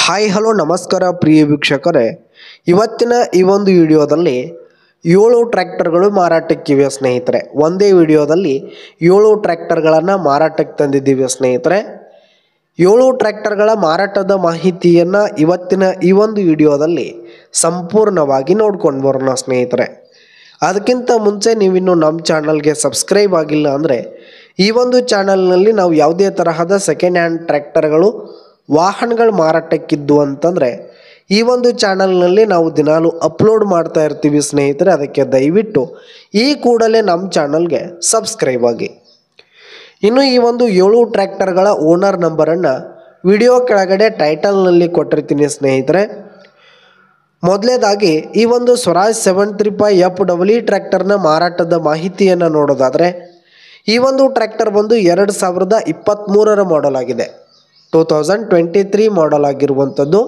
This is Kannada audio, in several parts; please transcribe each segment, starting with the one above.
ಹಾಯ್ ಹಲೋ ನಮಸ್ಕಾರ ಪ್ರಿಯ ವೀಕ್ಷಕರೇ, ಇವತ್ತಿನ ಈ ಒಂದು ವಿಡಿಯೋದಲ್ಲಿ 7 ಟ್ರ್ಯಾಕ್ಟರ್ಗಳು ಮಾರಾಟಕ್ಕಿವೆ ಸ್ನೇಹಿತರೆ. ಒಂದೇ ವಿಡಿಯೋದಲ್ಲಿ 7 ಟ್ರ್ಯಾಕ್ಟರ್ಗಳನ್ನು ಮಾರಾಟಕ್ಕೆ ತಂದಿದ್ದೀವಿ ಸ್ನೇಹಿತರೆ. 7 ಟ್ರ್ಯಾಕ್ಟರ್ಗಳ ಮಾರಾಟದ ಮಾಹಿತಿಯನ್ನು ಇವತ್ತಿನ ಈ ಒಂದು ವಿಡಿಯೋದಲ್ಲಿ ಸಂಪೂರ್ಣವಾಗಿ ನೋಡ್ಕೊಂಡು ಬರೋಣ ಸ್ನೇಹಿತರೆ. ಅದಕ್ಕಿಂತ ಮುಂಚೆ ನೀವಿನ್ನು ನಮ್ಮ ಚಾನಲ್ಗೆ ಸಬ್ಸ್ಕ್ರೈಬ್ ಆಗಿಲ್ಲ ಅಂದರೆ ಈ ಒಂದು ಚಾನಲ್ನಲ್ಲಿ ನಾವು ಯಾವುದೇ ತರಹದ ಸೆಕೆಂಡ್ ಹ್ಯಾಂಡ್ ಟ್ರ್ಯಾಕ್ಟರ್ಗಳು ವಾಹನಗಳು ಮಾರಾಟಕ್ಕಿದ್ದು ಅಂತಂದರೆ ಈ ಒಂದು ಚಾನಲ್ನಲ್ಲಿ ನಾವು ದಿನಾಲು ಅಪ್ಲೋಡ್ ಮಾಡ್ತಾ ಇರ್ತೀವಿ ಸ್ನೇಹಿತರೆ. ಅದಕ್ಕೆ ದಯವಿಟ್ಟು ಈ ಕೂಡಲೇ ನಮ್ಮ ಚಾನಲ್ಗೆ ಸಬ್ಸ್ಕ್ರೈಬ್ ಆಗಿ. ಇನ್ನು ಈ ಒಂದು 7 ಟ್ರ್ಯಾಕ್ಟರ್ಗಳ ಓನರ್ ನಂಬರನ್ನು ವಿಡಿಯೋ ಕೆಳಗಡೆ ಟೈಟಲ್ನಲ್ಲಿ ಕೊಟ್ಟಿರ್ತೀನಿ ಸ್ನೇಹಿತರೆ. ಮೊದಲೇದಾಗಿ ಈ ಒಂದು ಸ್ವರಾಜ್ 735FE ಟ್ರ್ಯಾಕ್ಟರ್ನ ಮಾರಾಟದ ಮಾಹಿತಿಯನ್ನು ನೋಡೋದಾದರೆ ಈ ಒಂದು ಟ್ರ್ಯಾಕ್ಟರ್ ಬಂದು 2023ರ ಮಾಡಲ್ ಆಗಿದೆ. 2023 ಮಾಡಲ್ ಆಗಿರುವಂಥದ್ದು.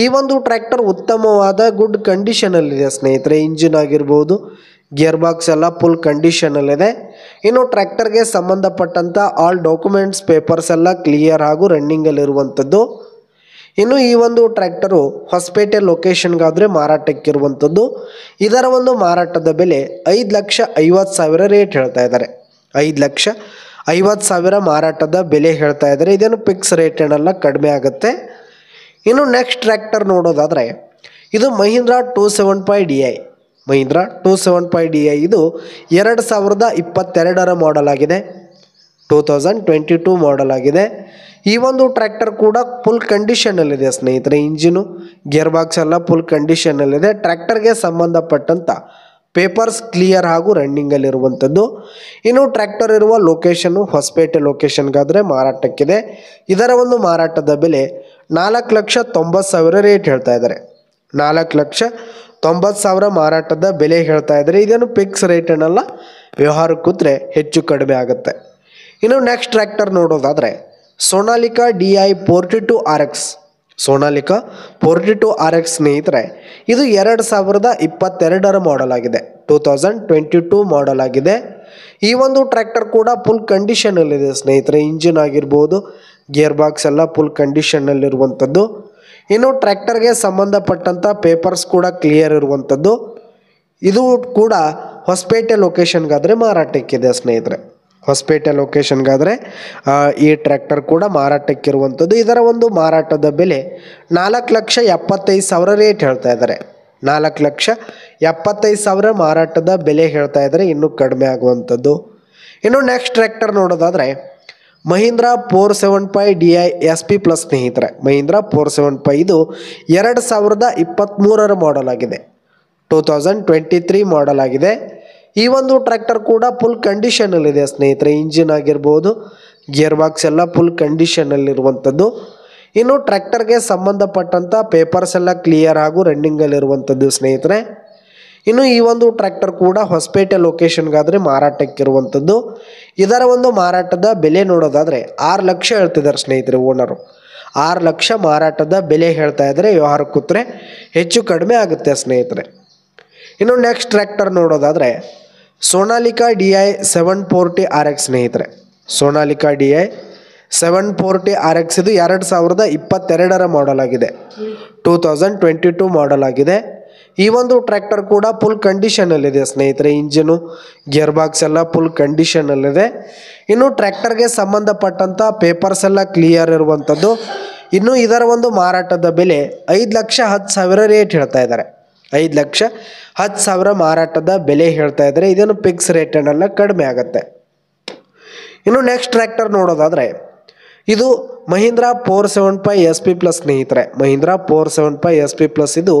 ಈ ಒಂದು ಟ್ರ್ಯಾಕ್ಟರ್ ಉತ್ತಮವಾದ ಗುಡ್ ಕಂಡೀಷನಲ್ಲಿದೆ ಸ್ನೇಹಿತರೆ. ಇಂಜಿನ್ ಆಗಿರ್ಬೋದು, ಗೇರ್ ಬಾಕ್ಸ್ ಎಲ್ಲ ಫುಲ್ ಕಂಡೀಷನಲ್ಲಿದೆ. ಇನ್ನು ಟ್ರ್ಯಾಕ್ಟರ್ಗೆ ಸಂಬಂಧಪಟ್ಟಂಥ ಆಲ್ ಡಾಕ್ಯುಮೆಂಟ್ಸ್ ಪೇಪರ್ಸ್ ಎಲ್ಲ ಕ್ಲಿಯರ್ ಹಾಗೂ ರನ್ನಿಂಗಲ್ಲಿರುವಂಥದ್ದು. ಇನ್ನು ಈ ಒಂದು ಟ್ರ್ಯಾಕ್ಟರು ಹೊಸಪೇಟೆ ಲೊಕೇಶನ್ಗಾದರೆ ಮಾರಾಟಕ್ಕಿರುವಂಥದ್ದು. ಇದರ ಒಂದು ಮಾರಾಟದ ಬೆಲೆ 5,50,000 ರೇಟ್ ಹೇಳ್ತಾ ಇದ್ದಾರೆ. 5,50,000 ಮಾರಾಟದ ಬೆಲೆ ಹೇಳ್ತಾ ಇದ್ದಾರೆ. ಇದೇನು ಫಿಕ್ಸ್ ರೇಟ್ ಏನಲ್ಲ, ಕಡಿಮೆ ಆಗುತ್ತೆ. ಇನ್ನು ನೆಕ್ಸ್ಟ್ ಟ್ರ್ಯಾಕ್ಟರ್ ನೋಡೋದಾದರೆ ಇದು ಮಹೀಂದ್ರಾ 275Di. ಮಹೀಂದ್ರಾ 275Di ಇದು 2022ರ ಮಾಡಲ್ ಆಗಿದೆ. 2022 ಮಾಡಲ್ ಆಗಿದೆ. ಈ ಒಂದು ಟ್ರ್ಯಾಕ್ಟರ್ ಕೂಡ ಫುಲ್ ಕಂಡೀಷನಲ್ಲಿದೆ ಸ್ನೇಹಿತರೆ. ಇಂಜಿನು, ಗೇರ್ ಬಾಕ್ಸ್ ಎಲ್ಲ ಫುಲ್ ಕಂಡೀಷನಲ್ಲಿದೆ. ಟ್ರ್ಯಾಕ್ಟರ್ಗೆ ಸಂಬಂಧಪಟ್ಟಂಥ ಪೇಪರ್ಸ್ ಕ್ಲಿಯರ್ ಹಾಗೂ ರನ್ನಿಂಗಲ್ಲಿರುವಂಥದ್ದು. ಇನ್ನು ಟ್ರ್ಯಾಕ್ಟರ್ ಇರುವ ಲೊಕೇಶನ್ನು ಹೊಸಪೇಟೆ ಲೊಕೇಶನ್ಗಾದರೆ ಮಾರಾಟಕ್ಕಿದೆ. ಇದರ ಒಂದು ಮಾರಾಟದ ಬೆಲೆ 4,90,000 ರೇಟ್ ಹೇಳ್ತಾ ಇದ್ದಾರೆ. 4,90,000 ಮಾರಾಟದ ಬೆಲೆ ಹೇಳ್ತಾ ಇದ್ದಾರೆ. ಇದೇನು ಫಿಕ್ಸ್ ರೇಟ್ ಏನಲ್ಲ, ವ್ಯವಹಾರಕ್ಕೆ ಕೂತ್ರೆ ಹೆಚ್ಚು ಕಡಿಮೆ ಆಗುತ್ತೆ. ಇನ್ನು ನೆಕ್ಸ್ಟ್ ಟ್ರ್ಯಾಕ್ಟರ್ ನೋಡೋದಾದರೆ Sonalika DI 42RX. Sonalika 42RX ಸ್ನೇಹಿತರೆ ಇದು 2022ರ ಮಾಡಲ್ ಆಗಿದೆ. 2022 ಮಾಡಲ್ ಆಗಿದೆ. ಈ ಒಂದು ಟ್ರ್ಯಾಕ್ಟರ್ ಕೂಡ ಫುಲ್ ಕಂಡೀಷನಲ್ಲಿದೆ ಸ್ನೇಹಿತರೆ. ಇಂಜಿನ್ ಆಗಿರ್ಬೋದು, ಗೇರ್ ಬಾಕ್ಸ್ ಎಲ್ಲ ಫುಲ್ ಕಂಡೀಷನಲ್ಲಿರುವಂಥದ್ದು. ಇನ್ನು ಟ್ರ್ಯಾಕ್ಟರ್ಗೆ ಸಂಬಂಧಪಟ್ಟಂಥ ಪೇಪರ್ಸ್ ಕೂಡ ಕ್ಲಿಯರ್ ಇರುವಂಥದ್ದು. ಇದು ಕೂಡ ಹೊಸಪೇಟೆ ಲೊಕೇಶನ್ಗಾದರೆ ಮಾರಾಟಕ್ಕಿದೆ ಸ್ನೇಹಿತರೆ. ಹೊಸಪೇಟೆ ಲೊಕೇಶನ್ಗಾದರೆ ಈ ಟ್ರ್ಯಾಕ್ಟರ್ ಕೂಡ ಮಾರಾಟಕ್ಕಿರುವಂಥದ್ದು. ಇದರ ಒಂದು ಮಾರಾಟದ ಬೆಲೆ 4,75,000 ರೇಟ್ ಹೇಳ್ತಾ ಇದ್ದಾರೆ. 4,75,000 ಮಾರಾಟದ ಬೆಲೆ ಹೇಳ್ತಾ ಇದ್ದಾರೆ, ಇನ್ನೂ ಕಡಿಮೆ ಆಗುವಂಥದ್ದು. ಇನ್ನು ನೆಕ್ಸ್ಟ್ ಟ್ರ್ಯಾಕ್ಟರ್ ನೋಡೋದಾದರೆ ಮಹೀಂದ್ರಾ 475Di SP+ ಸ್ನೇಹಿತರೆ. ಮಹೀಂದ್ರಾ 475 ಇದು 2023ರ ಮಾಡಲ್ ಆಗಿದೆ. 2023 ಮಾಡಲ್ ಆಗಿದೆ. ಈ ಒಂದು ಟ್ರ್ಯಾಕ್ಟರ್ ಕೂಡ ಫುಲ್ ಕಂಡೀಷನಲ್ಲಿದೆ ಸ್ನೇಹಿತರೆ. ಇಂಜಿನ್ ಆಗಿರ್ಬೋದು, ಗೇರ್ ಬಾಕ್ಸ್ ಎಲ್ಲ ಫುಲ್ ಕಂಡೀಷನಲ್ಲಿರುವಂಥದ್ದು. ಇನ್ನು ಟ್ರ್ಯಾಕ್ಟರ್ಗೆ ಸಂಬಂಧಪಟ್ಟಂಥ ಪೇಪರ್ಸ್ ಎಲ್ಲ ಕ್ಲಿಯರ್ ಹಾಗೂ ರನ್ನಿಂಗಲ್ಲಿರುವಂಥದ್ದು ಸ್ನೇಹಿತರೆ. ಇನ್ನು ಈ ಒಂದು ಟ್ರ್ಯಾಕ್ಟರ್ ಕೂಡ ಹೊಸಪೇಟೆ ಲೊಕೇಶನ್ಗಾದರೆ ಮಾರಾಟಕ್ಕಿರುವಂಥದ್ದು. ಇದರ ಒಂದು ಮಾರಾಟದ ಬೆಲೆ ನೋಡೋದಾದರೆ 6 ಲಕ್ಷ ಹೇಳ್ತಿದ್ದಾರೆ ಸ್ನೇಹಿತರೆ ಓನರು. 6 ಲಕ್ಷ ಮಾರಾಟದ ಬೆಲೆ ಹೇಳ್ತಾ ಇದ್ದಾರೆ. ವ್ಯವಹಾರಕ್ಕೆ ಕೂತ್ರೆ ಹೆಚ್ಚು ಕಡಿಮೆ ಆಗುತ್ತೆ ಸ್ನೇಹಿತರೆ. ಇನ್ನು ನೆಕ್ಸ್ಟ್ ಟ್ರ್ಯಾಕ್ಟರ್ ನೋಡೋದಾದರೆ ಸೋನಾಲಿಕಾ DI 740RX ಸ್ನೇಹಿತರೆ. ಸೋನಾಲಿಕಾ DI 740RX ಇದು 2022ರ ಮಾಡಲ್ ಆಗಿದೆ. 2022 ಮಾಡಲ್ ಆಗಿದೆ. ಈ ಒಂದು ಟ್ರ್ಯಾಕ್ಟರ್ ಕೂಡ ಫುಲ್ ಕಂಡೀಷನಲ್ಲಿದೆ ಸ್ನೇಹಿತರೆ. ಇಂಜಿನು, ಗೇರ್ ಬಾಕ್ಸ್ ಎಲ್ಲ ಫುಲ್ ಕಂಡೀಷನಲ್ಲಿದೆ. ಇನ್ನು ಟ್ರ್ಯಾಕ್ಟರ್ಗೆ ಸಂಬಂಧಪಟ್ಟಂಥ ಪೇಪರ್ಸ್ ಎಲ್ಲ ಕ್ಲಿಯರ್ ಇರುವಂಥದ್ದು. ಇನ್ನು ಇದರ ಒಂದು ಮಾರಾಟದ ಬೆಲೆ 5,10,000 ರೇಟ್ ಹೇಳ್ತಾ ಇದ್ದಾರೆ. 5,10,000 ಮಾರಾಟದ ಬೆಲೆ ಹೇಳ್ತಾ ಇದ್ದಾರೆ. ಇದೇನು ಫಿಕ್ಸ್ ರೇಟ್ ಏನಲ್ಲ, ಕಡಿಮೆ ಆಗುತ್ತೆ. ಇನ್ನು ನೆಕ್ಸ್ಟ್ ಟ್ರ್ಯಾಕ್ಟರ್ ನೋಡೋದಾದರೆ ಇದು ಮಹೀಂದ್ರಾ 475 SP+ ಸ್ನೇಹಿತರೆ. ಮಹೀಂದ್ರಾ 475 SP+ ಇದು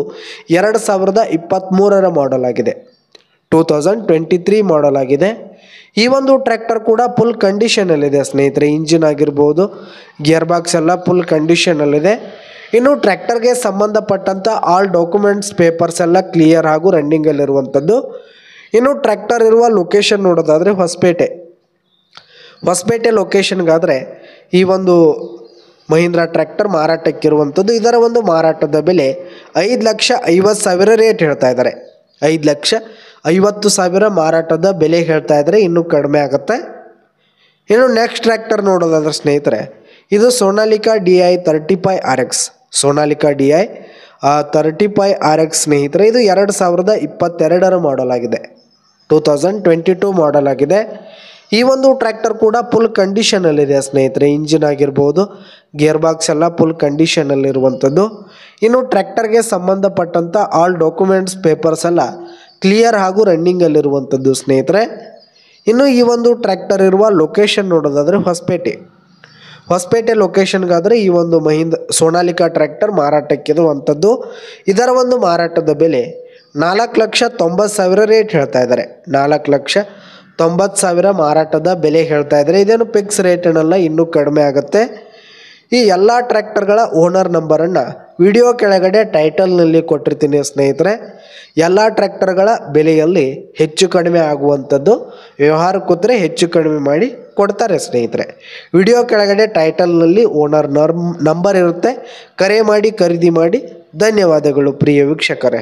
2023ರ ಮಾಡಲ್ ಆಗಿದೆ. 2023 ಮಾಡಲ್ ಆಗಿದೆ. ಈ ಒಂದು ಟ್ರ್ಯಾಕ್ಟರ್ ಕೂಡ ಫುಲ್ ಕಂಡೀಷನಲ್ಲಿದೆ ಸ್ನೇಹಿತರೆ. ಇಂಜಿನ್ ಆಗಿರ್ಬೋದು, ಗೇರ್ ಬಾಕ್ಸ್ ಎಲ್ಲ ಫುಲ್ ಕಂಡೀಷನಲ್ಲಿದೆ. ಇನ್ನು ಟ್ರ್ಯಾಕ್ಟರ್ಗೆ ಸಂಬಂಧಪಟ್ಟಂಥ ಆಲ್ ಡಾಕ್ಯುಮೆಂಟ್ಸ್ ಪೇಪರ್ಸ್ ಎಲ್ಲ ಕ್ಲಿಯರ್ ಹಾಗೂ ರನ್ನಿಂಗಲ್ಲಿರುವಂಥದ್ದು. ಇನ್ನು ಟ್ರ್ಯಾಕ್ಟರ್ ಇರುವ ಲೊಕೇಶನ್ ನೋಡೋದಾದರೆ ಹೊಸಪೇಟೆ ಲೊಕೇಶನ್ಗಾದರೆ ಈ ಒಂದು ಮಹೀಂದ್ರಾ ಟ್ರ್ಯಾಕ್ಟರ್ ಮಾರಾಟಕ್ಕಿರುವಂಥದ್ದು. ಇದರ ಒಂದು ಮಾರಾಟದ ಬೆಲೆ 5,50,000 ರೇಟ್ ಹೇಳ್ತಾ ಇದ್ದಾರೆ. 5,50,000 ಮಾರಾಟದ ಬೆಲೆ ಹೇಳ್ತಾ ಇದ್ದಾರೆ, ಇನ್ನೂ ಕಡಿಮೆ ಆಗುತ್ತೆ. ಇನ್ನು ನೆಕ್ಸ್ಟ್ ಟ್ರ್ಯಾಕ್ಟರ್ ನೋಡೋದಾದ್ರೆ ಸ್ನೇಹಿತರೆ ಇದು Sonalika DI 35RX. Sonalika DI 35RX ಸ್ನೇಹಿತರೆ. ಇದು 2022 ಮಾಡಲ್ ಆಗಿದೆ, 2022 ಮಾಡಲ್ ಆಗಿದೆ. ಈ ಒಂದು ಟ್ರ್ಯಾಕ್ಟರ್ ಕೂಡ ಫುಲ್ ಕಂಡೀಷನಲ್ಲಿದೆ ಸ್ನೇಹಿತರೆ. ಇಂಜಿನ್ ಆಗಿರ್ಬೋದು, ಗೇರ್ ಬಾಕ್ಸ್ ಎಲ್ಲ ಫುಲ್ ಕಂಡೀಷನಲ್ಲಿರುವಂಥದ್ದು. ಇನ್ನು ಟ್ರ್ಯಾಕ್ಟರ್ಗೆ ಸಂಬಂಧಪಟ್ಟಂಥ ಆಲ್ ಡಾಕ್ಯುಮೆಂಟ್ಸ್ ಪೇಪರ್ಸ್ ಎಲ್ಲ ಕ್ಲಿಯರ್ ಹಾಗೂ ರನ್ನಿಂಗಲ್ಲಿರುವಂಥದ್ದು ಸ್ನೇಹಿತರೆ. ಇನ್ನು ಈ ಒಂದು ಟ್ರ್ಯಾಕ್ಟರ್ ಇರುವ ಲೊಕೇಶನ್ ನೋಡೋದಾದರೆ ಹೊಸಪೇಟೆ ಲೊಕೇಶನ್ಗಾದರೆ ಈ ಒಂದು ಸೋನಾಲಿಕಾ ಟ್ರ್ಯಾಕ್ಟರ್ ಮಾರಾಟಕ್ಕಿರುವಂಥದ್ದು. ಇದರ ಒಂದು ಮಾರಾಟದ ಬೆಲೆ 4,90,000 ರೇಟ್ ಹೇಳ್ತಾ ಇದ್ದಾರೆ. 4,90,000 ಮಾರಾಟದ ಬೆಲೆ ಹೇಳ್ತಾ ಇದ್ದಾರೆ. ಇದೇನು ಫಿಕ್ಸ್ ರೇಟ್ ಏನಲ್ಲ, ಇನ್ನೂ ಕಡಿಮೆ ಆಗುತ್ತೆ. ಈ ಎಲ್ಲ ಟ್ರ್ಯಾಕ್ಟರ್ಗಳ ಓನರ್ ನಂಬರನ್ನು ವಿಡಿಯೋ ಕೆಳಗಡೆ ಟೈಟಲ್ನಲ್ಲಿ ಕೊಟ್ಟಿರ್ತೀನಿ ಸ್ನೇಹಿತರೆ. ಎಲ್ಲ ಟ್ರ್ಯಾಕ್ಟರ್ಗಳ ಬೆಲೆಯಲ್ಲಿ ಹೆಚ್ಚು ಕಡಿಮೆ ಆಗುವಂಥದ್ದು, ವ್ಯವಹಾರ ಕೂತ್ರೆ ಹೆಚ್ಚು ಕಡಿಮೆ ಮಾಡಿ ಕೊಡ್ತಾರೆ ಸ್ನೇಹಿತರೆ. ವಿಡಿಯೋ ಕೆಳಗಡೆ ಟೈಟಲ್ನಲ್ಲಿ ಓನರ್ ನಂಬರ್ ಇರುತ್ತೆ, ಕರೆ ಮಾಡಿ ಖರೀದಿ ಮಾಡಿ. ಧನ್ಯವಾದಗಳು ಪ್ರಿಯ ವೀಕ್ಷಕರೇ.